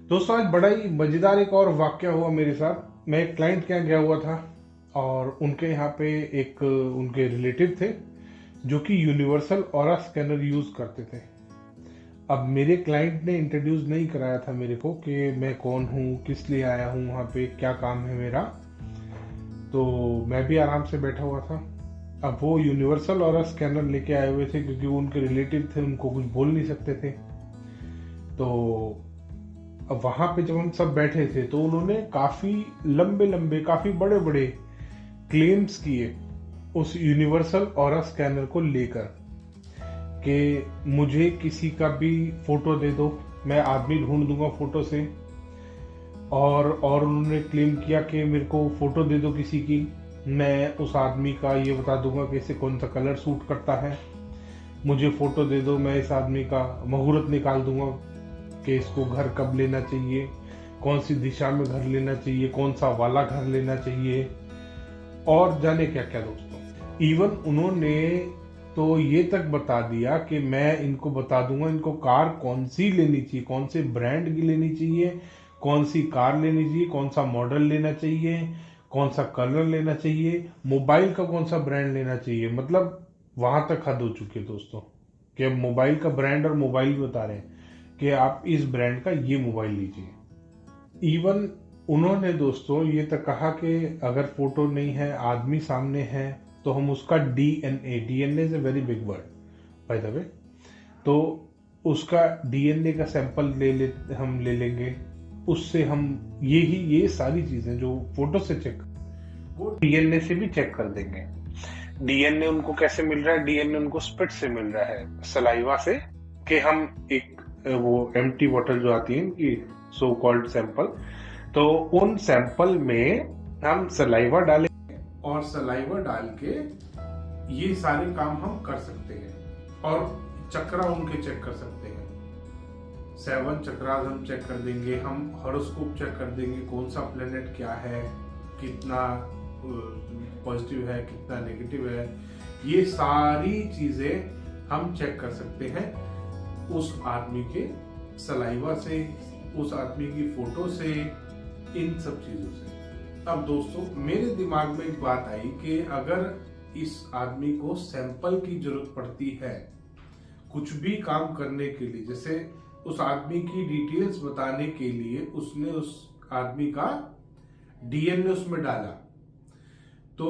दोस्तों आज बड़ा ही मज़ेदार एक और वाक़या हुआ मेरे साथ। मैं एक क्लाइंट के यहाँ गया हुआ था और उनके यहाँ पे एक उनके रिलेटिव थे जो कि यूनिवर्सल ऑरा स्कैनर यूज़ करते थे। अब मेरे क्लाइंट ने इंट्रोड्यूस नहीं कराया था मेरे को कि मैं कौन हूँ, किस लिए आया हूँ, वहाँ पे क्या काम है मेरा। तो मैं भी आराम से बैठा हुआ था। अब वो यूनिवर्सल ऑरा स्कैनर लेके आए हुए थे क्योंकि वो उनके रिलेटिव थे, उनको कुछ बोल नहीं सकते थे। तो अब वहां पे जब हम सब बैठे थे तो उन्होंने काफी लंबे लंबे काफी बड़े बड़े क्लेम्स किए उस यूनिवर्सल ऑरा स्कैनर को लेकर कि मुझे किसी का भी फोटो दे दो, मैं आदमी ढूंढ दूंगा फोटो से। और उन्होंने क्लेम किया कि मेरे को फोटो दे दो किसी की, मैं उस आदमी का ये बता दूंगा कि इसे कौन सा कलर सूट करता है। मुझे फोटो दे दो, मैं इस आदमी का मुहूर्त निकाल दूंगा कि इसको घर कब लेना चाहिए, कौन सी दिशा में घर लेना चाहिए, कौन सा वाला घर लेना चाहिए, और जाने क्या क्या दोस्तों। इवन उन्होंने तो ये तक बता दिया कि मैं इनको बता दूंगा इनको कार कौन सी लेनी चाहिए, कौन से ब्रांड की लेनी चाहिए, कौन सी कार लेनी चाहिए, कौन सा मॉडल लेना चाहिए, कौन सा कलर लेना चाहिए, मोबाइल का कौन सा ब्रांड लेना चाहिए। मतलब वहां तक हद हो चुकी है दोस्तों कि अब मोबाइल का ब्रांड और मोबाइल भी बता रहे हैं कि आप इस ब्रांड का ये मोबाइल लीजिए। इवन उन्होंने दोस्तों ये तक कहा कि अगर फोटो नहीं है, आदमी सामने है, तो हम उसका DNA is a very big word by the way, तो उसका डीएनए का सैंपल हम ले लेंगे। उससे हम ये सारी चीजें जो फोटो से चेक, वो डीएनए से भी चेक कर देंगे। डीएनए उनको कैसे मिल रहा है? डीएनए उनको स्पिट से मिल रहा है, सलाइवा से। कि हम एक वो एम्प्टी बॉटल जो आती है इनकी, सो कॉल्ड सैंपल, तो उन सैंपल में हम सलाइवा डालें और सलाइवा डाल के ये सारे काम हम कर सकते हैं। और चक्रा उनके चेक कर सकते हैं, 7 चक्रास हम चेक कर देंगे, हम हॉरोस्कोप चेक कर देंगे, कौन सा प्लेनेट क्या है, कितना पॉजिटिव है, कितना नेगेटिव है, ये सारी चीजें हम चेक कर सकते हैं उस आदमी के सलाइवा से, उस आदमी की फोटो से, इन सब चीजों से। अब दोस्तों मेरे दिमाग में एक बात आई कि अगर इस आदमी को सैंपल की जरूरत पड़ती है कुछ भी काम करने के लिए, जैसे उस आदमी की डिटेल्स बताने के लिए उसने उस आदमी का डीएनए उसमें डाला, तो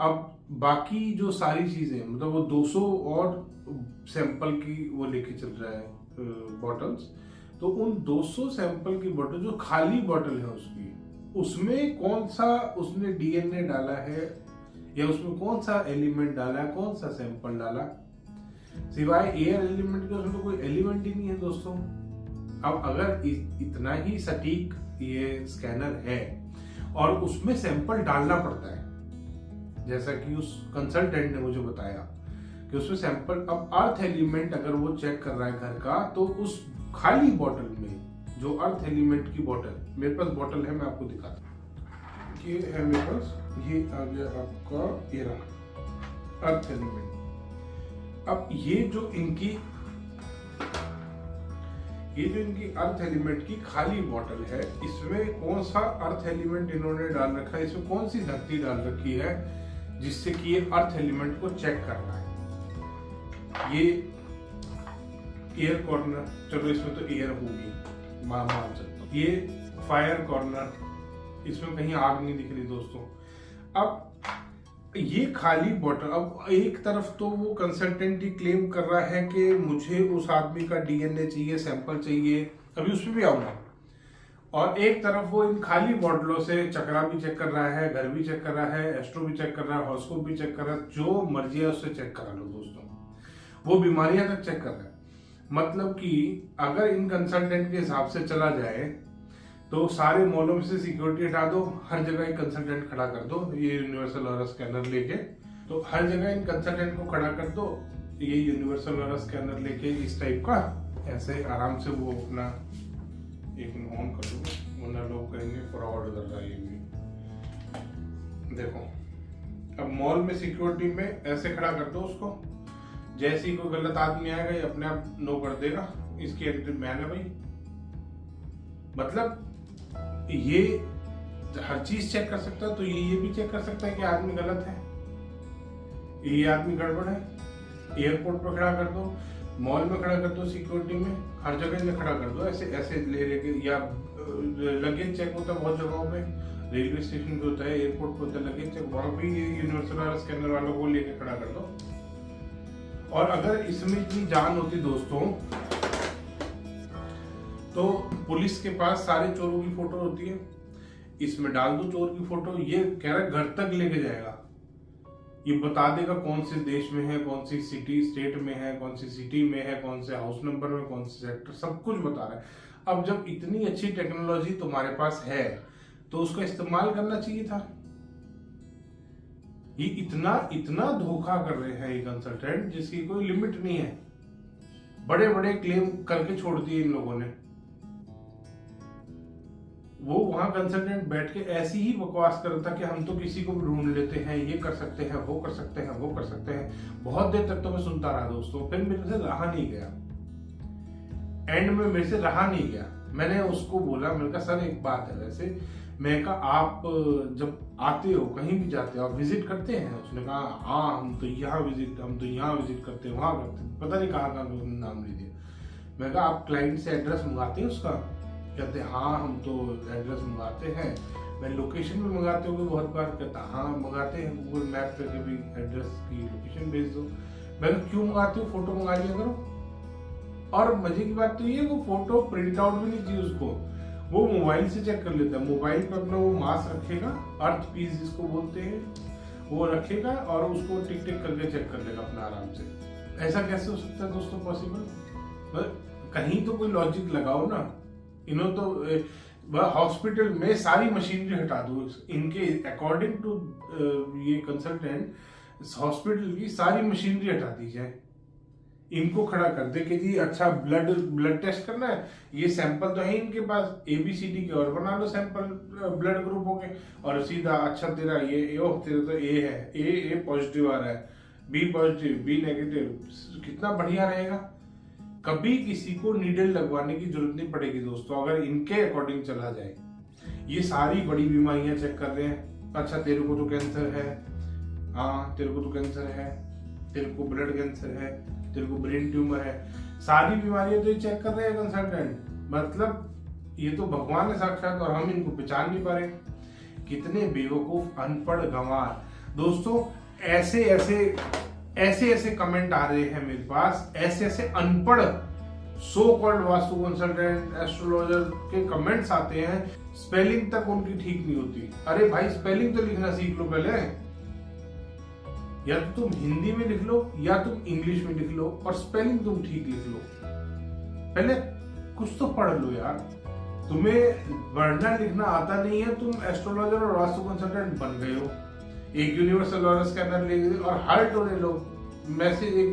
अब बाकी जो सारी चीजें, मतलब वो 200 और सैंपल की वो लेके चल रहा है बॉटल्स, तो उन 200 सैंपल की बॉटल जो खाली बॉटल है उसकी, उसमें कौन सा उसने डीएनए डाला है या उसमें कौन सा एलिमेंट डाला है, कौन सा सैंपल डाला, सिवाय एयर एलिमेंट के उसमें तो कोई एलिमेंट ही नहीं है दोस्तों। अब अगर इतना ही सटीक ये स्कैनर है और उसमें सैंपल डालना पड़ता है, जैसा कि उस कंसल्टेंट ने मुझे बताया कि उसमें सैंपल, अब अर्थ एलिमेंट अगर वो चेक कर रहा है घर का, तो उस खाली बॉटल में जो अर्थ एलिमेंट की बॉटल, मेरे पास बॉटल है, मैं आपको दिखाता हूँ, ये है मेरे पास, ये आ गया आपका, ये रहा अर्थ एलिमेंट। अब ये जो इनकी अर्थ एलिमेंट की खाली बॉटल है, इसमें कौन सा अर्थ एलिमेंट इन्होंने डाल रखा है, इसमें कौन सी धरती डाल रखी है जिससे कि ये अर्थ एलिमेंट को चेक करना है। ये एयर कॉर्नर, चलो इसमें तो एयर होगी, मान सकता हूं। ये फायर कॉर्नर, इसमें कहीं आग नहीं दिख रही दोस्तों। अब ये खाली बॉटल, अब एक तरफ तो वो कंसल्टेंट ही क्लेम कर रहा है कि मुझे उस आदमी का डीएनए चाहिए, सैंपल चाहिए, अभी उसमें भी आऊंगा, और एक तरफ वो इन खाली बॉटलों से चक्रा भी चेक कर रहा है, घर भी चेक कर रहा है, एस्ट्रो भी चेक कर रहा है, हॉरोस्कोप भी चेक कर रहा है, जो मर्जी है उससे चेक करा लो दोस्तों, वो बीमारियां तक चेक कर रहा है। मतलब कि अगर इन कंसल्टेंट के हिसाब से चला जाए तो सारे मॉलों में से सिक्योरिटी हटा दो, हर जगह एक कंसल्टेंट खड़ा कर दो, ये यूनिवर्सल ऑरा स्कैनर लेके, तो हर जगह इन कंसल्टेंट को खड़ा कर दो, ये यूनिवर्सल ऑरा स्कैनर लेके इस टाइप का, ऐसे आराम से वो अपना एक ऑन कर दो, वरना लोग कहेंगे फ्रॉड कर रहा है ये भी। देखो अब मॉल में सिक्योरिटी में ऐसे खड़ा कर दो उसको, जैसे ही कोई गलत आदमी आएगा ये अपने आप नो कर देगा, इसकी एंट्री बैन है भाई, मतलब ये हर चीज चेक कर सकता है, तो ये भी चेक कर सकता है कि आदमी गलत है, ये आदमी गड़बड़ है। एयरपोर्ट पर खड़ा कर दो, मॉल में खड़ा कर दो, सिक्योरिटी में, हर जगह में खड़ा कर दो, ऐसे ऐसे ले लेके। या लगेज चेक होता है बहुत जगहों पे, रेलवे स्टेशन पे होता है, एयरपोर्ट पे होता है लगेज चेक, वहां भी यूनिवर्सल आर स्कैनर वालों को लेके खड़ा कर दो। और अगर इसमें इतनी जान होती दोस्तों, तो पुलिस के पास सारे चोरों की फोटो होती है, इसमें डाल दो चोर की फोटो, ये कह रहा है घर तक लेके जाएगा, ये बता देगा कौन से देश में है, कौन सी सिटी स्टेट में है, कौन सी सिटी में है, कौन से हाउस नंबर में, कौन से सेक्टर, सब कुछ बता रहा है। अब जब इतनी अच्छी टेक्नोलॉजी तुम्हारे पास है तो उसका इस्तेमाल करना चाहिए था। ये इतना इतना धोखा कर रहे हैं ये कंसल्टेंट जिसकी कोई लिमिट नहीं है। बड़े बड़े क्लेम करके छोड़ दिए इन लोगों ने। वो वहां कंसल्टेंट बैठ के ऐसी ही बकवास कर रहा था कि हम तो किसी को भी ढूंढ लेते हैं, ये कर सकते हैं, वो कर सकते हैं, वो कर सकते हैं। बहुत देर तक तो मैं सुनता रहा दोस्तों, फिर मेरे से रहा नहीं गया, एंड में मेरे से रहा नहीं गया। मैंने उसको बोला, मैंने कहा सर एक बात है, वैसे मैं कहा आप जब आते हो कहीं भी जाते हो आप विजिट करते हैं? उसने कहा हाँ हम तो यहाँ विजिट करते हैं, वहां करते हैं, पता नहीं कहाँ नाम ले दिया। मैं कहा आप क्लाइंट से एड्रेस मंगाते हैं उसका? कहते हाँ हम तो एड्रेस मंगाते हैं। मैं लोकेशन भी मंगाते होंगे बहुत बार? कहता हाँ मंगाते हैं, गूगल मैप पे कभी एड्रेस की लोकेशन भेज दो। मैं क्यों मंगाते हो, फोटो मंगा लिया करो। और मजे की बात तो ये, वो फोटो प्रिंट आउट भी नहीं चाहिए उसको, वो मोबाइल से चेक कर लेता है। मोबाइल पे अपना वो मास्क रखेगा, अर्थ पीस जिसको बोलते हैं, वो रखेगा और उसको टिक टिक करके चेक कर लेगा अपना आराम से। ऐसा कैसे हो सकता है दोस्तों पॉसिबल? कहीं तो कोई लॉजिक लगाओ ना। इन्होंने तो हॉस्पिटल में सारी मशीनरी हटा दो इनके अकॉर्डिंग टू ये कंसल्टेंट, हॉस्पिटल की सारी मशीनरी हटा दी जाए, इनको खड़ा कर दे कि जी अच्छा ब्लड टेस्ट करना है, ये सैंपल तो है इनके पास, ABCD के और बना लो सैंपल ब्लड ग्रुपों के, और सीधा अच्छा तेरा ये तेरा तो A है, A पॉजिटिव आ रहा है, B पॉजिटिव, B नेगेटिव, कितना बढ़िया रहेगा। कभी किसी को नीडल लगवाने की जरूरत नहीं पड़ेगी दोस्तों, अगर इनके अकॉर्डिंग चला जाए। ये सारी बड़ी बीमारियां चेक कर रहे हैं। अच्छा तेरे को तो कैंसर है, हाँ तेरे को तो कैंसर है, तेरे को ब्लड कैंसर है, तेरे को ब्रेन ट्यूमर है, सारी बीमारियां तो ये चेक कर रहे हैं कंसल्टेंट। मतलब ये तो भगवान है साक्षात, और हम इनको पहचान नहीं पा रहे। कितने बेवकूफ अनपढ़ गंवार दोस्तों। ऐसे कमेंट आ रहे हैं मेरे पास, ऐसे अनपढ़ so called vastu consultant astrologer के कमेंट्स आते हैं, स्पेलिंग तक उनकी ठीक नहीं होती। अरे भाई स्पेलिंग तो लिखना सीख लो पहले, या तो तुम हिंदी में लिख लो या तुम इंग्लिश में लिख लो, और स्पेलिंग तुम ठीक लिख लो। पहले कुछ तो पढ़ लो यार। तुम्हें पढ़ना लिखना आता नहीं है, तुम एस्ट्रोलॉजर और वास्तु कंसल्टेंट बन गए हो। एक यूनिवर्सल ऑरा स्कैनर ले गए और हर्ट होने लोग। मैसेज एक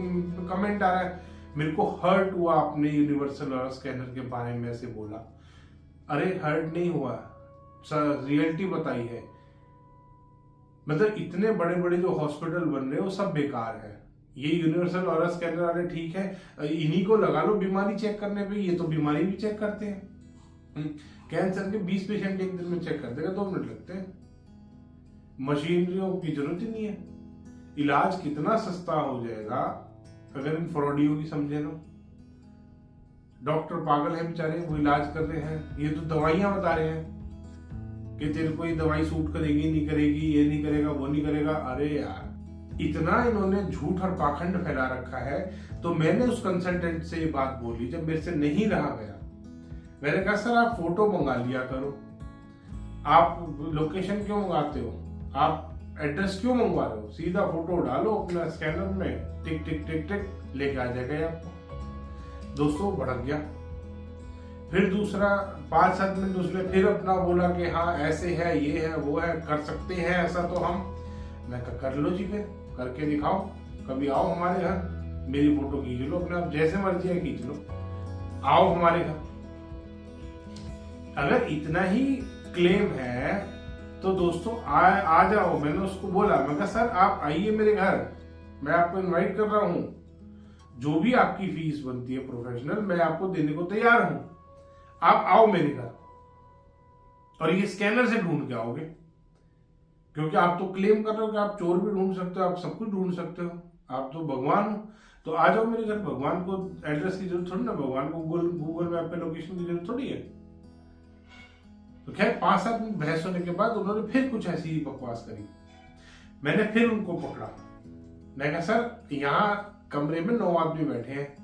कमेंट आ रहा है, मेरे को हर्ट हुआ आपने यूनिवर्सल ऑरा स्कैनर के बारे में ऐसे बोला। अरे हर्ट नहीं हुआ, रियलिटी बताई है। मतलब इतने बड़े बड़े जो हॉस्पिटल बन रहे हैं वो सब बेकार है। ये यूनिवर्सल ऑरा स्कैनर वाले ठीक है, इन्हीं को लगा लो बीमारी चेक करने पे, ये तो बीमारी भी चेक करते हैं। कैंसर के 20 पेशेंट एक दिन में चेक कर देगा, 2 मिनट लगते हैं। मशीनरियों की जरूरत ही नहीं है। इलाज कितना सस्ता हो जाएगा अगर इन फ्रॉडियों की समझे लो। डॉक्टर पागल है बेचारे, वो इलाज कर रहे हैं, ये तो दवाइयां बता रहे हैं कि तेरे को ये दवाई सूट करेगी नहीं करेगी, ये नहीं करेगा वो नहीं करेगा। अरे यार इतना इन्होंने झूठ और पाखंड फैला रखा है। तो मैंने उस कंसल्टेंट से ये बात बोली जब मेरे से नहीं रहा गया। मैंने कहा सर आप फोटो मंगा लिया करो, आप लोकेशन क्यों मंगाते हो, आप एड्रेस क्यों मंगवा रहे हो, सीधा फोटो डालो अपना स्कैनर में, टिक टिक टिक टिक लेके आ जाएगा आपको। दोस्तों भड़क गया। फिर दूसरा 5-7 मिनट उसने फिर अपना बोला कि हाँ ऐसे है, ये है, वो है, कर सकते हैं ऐसा तो हम। मैं कहा कर लो जी, फिर करके दिखाओ, कभी आओ हमारे घर, मेरी फोटो खींच लो अपने आप, जैसे मर्जी है खींच लो, आओ हमारे घर। अगर इतना ही क्लेम है तो दोस्तों आ जाओ। मैंने उसको बोला, मैं कहा सर आप आइए मेरे घर, मैं आपको इनवाइट कर रहा हूं, जो भी आपकी फीस बनती है प्रोफेशनल मैं आपको देने को तैयार हूं, आप आओ मेरे घर। और ये स्कैनर से ढूंढ के आओगे, क्योंकि आप तो क्लेम कर रहे हो कि आप चोर भी ढूंढ सकते हो, आप सब कुछ ढूंढ सकते हो, आप तो भगवान हो। तो आ जाओ मेरे घर, भगवान को एड्रेस की जरूरत थोड़ी ना, भगवान को गूगल मैप पे लोकेशन की जरूरत थोड़ी है। तो खैर 5-7 मिनट बहस होने के बाद उन्होंने फिर कुछ ऐसी ही बकवास करी। मैंने फिर उनको पकड़ा, मैं कहा सर यहाँ कमरे में 9 आदमी बैठे हैं,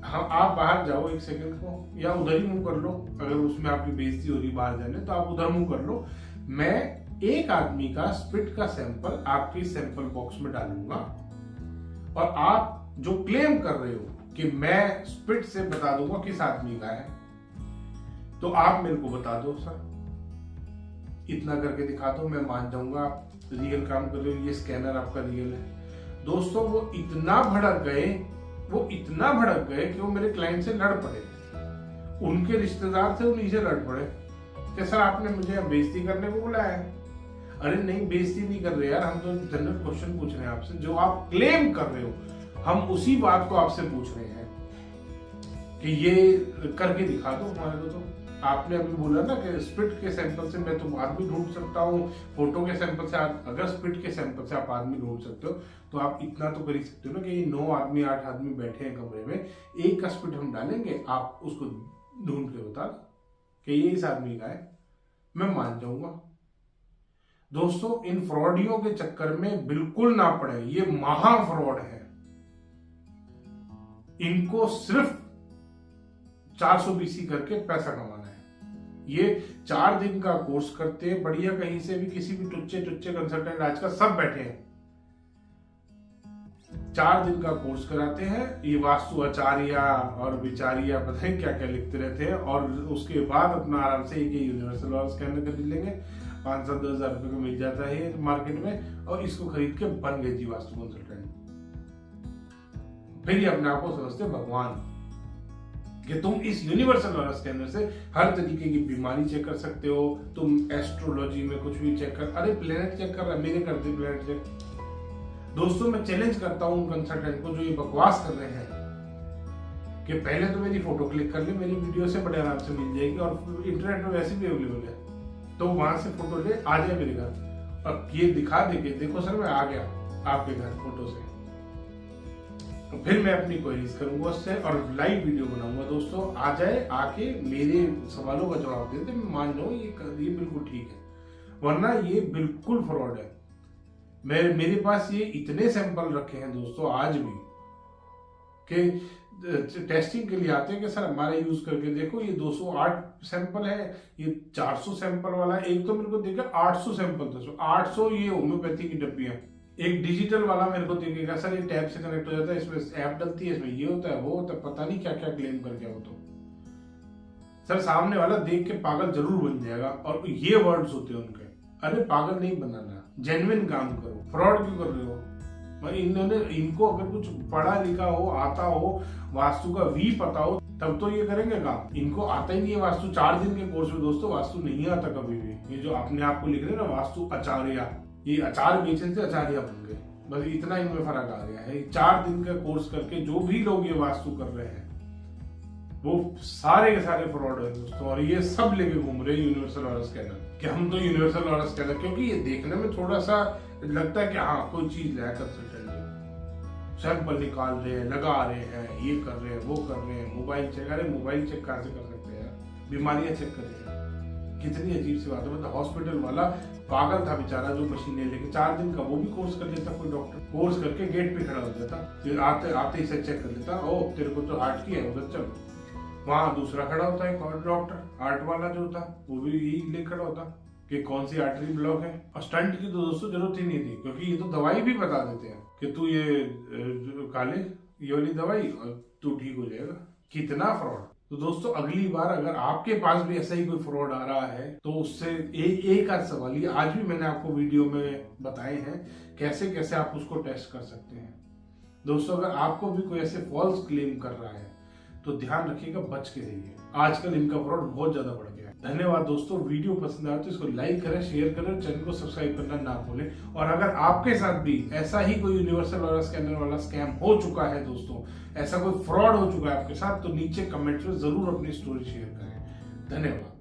हाँ आप बाहर जाओ 1 सेकंड को, या उधर ही मुंह कर लो, अगर उसमें आपकी बेइज्जती हो रही बाहर जाने तो आप उधर मुंह कर लो। मैं एक आदमी का स्पिट का सैंपल आपके सैंपल बॉक्स में डालूंगा, और आप जो क्लेम कर रहे हो कि मैं स्पिट से बता दूंगा किस आदमी का है, तो आप मेरे को बता दो सर, इतना करके दिखा दो, मैं मान जाऊंगा आप रियल काम कर रहे हो, ये स्कैनर आपका रियल है। दोस्तों वो इतना भड़क गए कि वो मेरे क्लाइंट से लड़ पड़े, उनके रिश्तेदार थे उन्हीं से लड़ पड़े कि सर आपने मुझे बेइज्जती करने को बुलाया है। अरे नहीं, बेइज्जती नहीं कर रहे यार, हम तो जनरल क्वेश्चन पूछ रहे हैं आपसे, जो आप क्लेम कर रहे हो हम उसी बात को आपसे पूछ रहे हैं कि ये करके दिखा दो हमारे को। तो आपने अभी बोला ना कि स्पिट के सैंपल से मैं तो आदमी ढूंढ सकता हूँ, फोटो के सैंपल से अगर स्पिट के सैंपल से आप आदमी ढूंढ सकते हो, तो आप इतना तो कर ही सकते हो ना कि 9 आदमी 8 आदमी बैठे हैं कमरे में, एक का स्पिट हम डालेंगे, आप उसको ढूंढ के बता कि ये इस आदमी का है, मैं मान जाऊंगा। दोस्तों इन फ्रॉडियों के चक्कर में बिल्कुल ना पड़े, ये महा फ्रॉड है। इनको सिर्फ 420 करके पैसा कमाना है। ये 4 दिन का कोर्स करते हैं, बढ़िया कहीं से भी किसी भी टुच्चे कंसल्टेंट आज का सब बैठे हैं, 4 दिन का कोर्स कराते हैं। ये वास्तु आचार्य और विचारिया पता है क्या क्या लिखते रहते हैं, और उसके बाद अपना आराम से एक यूनिवर्सल वाला स्कैनर खरीद लेंगे, 500-1000 रुपए का मिल जाता है मार्केट में, और इसको खरीद के बन गए जी वास्तु कंसल्टेंट। फिर ये अपने आप को समझते भगवान कि तुम इस यूनिवर्सल वाला स्कैनर से हर तरीके की बीमारी चेक कर सकते हो, तुम एस्ट्रोलॉजी में कुछ भी चेक कर, अरे प्लेनेट चेक कर रहा है, मेरे कर दे प्लेनेट चेक। दोस्तों मैं चैलेंज करता हूं उन कंसल्टेंट को जो ये बकवास कर रहे हैं कि पहले तो मेरी फोटो क्लिक कर ले, मेरी वीडियो से बड़े आराम से मिल जाएगी, और इंटरनेट में वैसे भी अवेलेबल है, तो वहां से फोटो ले आ जाए मेरे घर, और ये दिखा दे के देखो सर मैं आ गया आपके घर फोटो से, तो फिर मैं अपनी क्वेरीज करूंगा उससे और लाइव वीडियो बनाऊंगा। दोस्तों आ जाए, आके मेरे सवालों का जवाब दे दे, मैं मान जाऊं ये बिल्कुल ठीक है, वरना ये बिल्कुल फ्रॉड है। मेरे पास ये इतने सैंपल रखे हैं दोस्तों आज भी कि टेस्टिंग के लिए आते हैं कि सर हमारा यूज करके देखो, ये 208 सैंपल है, ये 400 सैंपल वाला, एक तो मेरे को देखा 800 सैंपल था, 800 ये होम्योपैथी की डब्बियां, एक डिजिटल वाला मेरे को दिखेगा सर ये टैब से कनेक्ट हो जाता है, इसमें ऐप डलती है, इसमें ये होता है वो होता है, पता नहीं क्या क्या क्लेम करके हो। तो सर सामने वाला देख के पागल जरूर बन जाएगा, और ये वर्ड्स होते हैं उनके, अरे पागल नहीं बनाना, जेन्युइन काम करो, फ्रॉड क्यों कर रहे हो। इनको अगर कुछ पढ़ा लिखा हो, आता हो, वास्तु का वी पता हो, तब तो ये करेंगे काम। इनको आता ही नहीं है वास्तु। 4 दिन के कोर्स में दोस्तों वास्तु नहीं आता कभी भी। ये जो अपने आप को लिख रहे हैं ना वास्तु आचार्य, ये अचार बेचने से आचार्य बन गए, बस इतना इनमें फर्क आ गया है। 4 दिन का कोर्स करके जो भी लोग ये वास्तु कर रहे हैं वो सारे के सारे फ्रॉड है दोस्तों, और ये सब लेके घूम रहे हैं यूनिवर्सल वाला स्कैनर कि हम तो यूनिवर्सल वाला स्कैनर, क्योंकि ये देखने में थोड़ा सा लगता है कि हाँ कोई चीज लाया कंसल्टेंट, सैंपल निकाल रहे हैं, लगा रहे हैं, ये कर रहे हैं, वो कर रहे हैं, मोबाइल चेक। अरे मोबाइल चेक कहाँ से कर सकते हैं, बीमारियां चेक कर रहे हैं, कितनी अजीब सी बात है। मतलब हॉस्पिटल वाला पागल था बेचारा जो मशीन ले लेके 4 दिन का वो भी कोर्स कर लेता, कोई डॉक्टर कोर्स करके गेट पे खड़ा हो जाता, फिर आते आते ही से चेक कर लेता, ओ तेरे को तो हार्ट की है उधर चल, वहां दूसरा खड़ा होता है और डॉक्टर हार्ट वाला जो था वो भी यही ले खड़ा होता कि कौन सी आर्टरी ब्लॉक है। और स्टंट की तो दोस्तों जरूरत ही नहीं थी, क्योंकि ये तो दवाई भी बता देते हैं कि तू ये काले ये वाली दवाई और तू ठीक हो जाएगा। कितना फ्रॉड। तो दोस्तों अगली बार अगर आपके पास भी ऐसा ही कोई फ्रॉड आ रहा है तो उससे एक आध सवाल, ये आज भी मैंने आपको वीडियो में बताए हैं कैसे कैसे आप उसको टेस्ट कर सकते हैं। दोस्तों अगर आपको भी कोई ऐसे फॉल्स क्लेम कर रहा है तो ध्यान रखिएगा, बच के रहिए। आजकल इनका फ्रॉड बहुत ज्यादा बढ़ गया है। धन्यवाद दोस्तों, वीडियो पसंद आए तो इसको लाइक करें, शेयर करें, चैनल को सब्सक्राइब करना ना भूलें। और अगर आपके साथ भी ऐसा ही कोई यूनिवर्सल वाला स्कैनर वाला स्कैम हो चुका है दोस्तों, ऐसा कोई फ्रॉड हो चुका है आपके साथ, तो नीचे कमेंट में जरूर अपनी स्टोरी शेयर करें। धन्यवाद।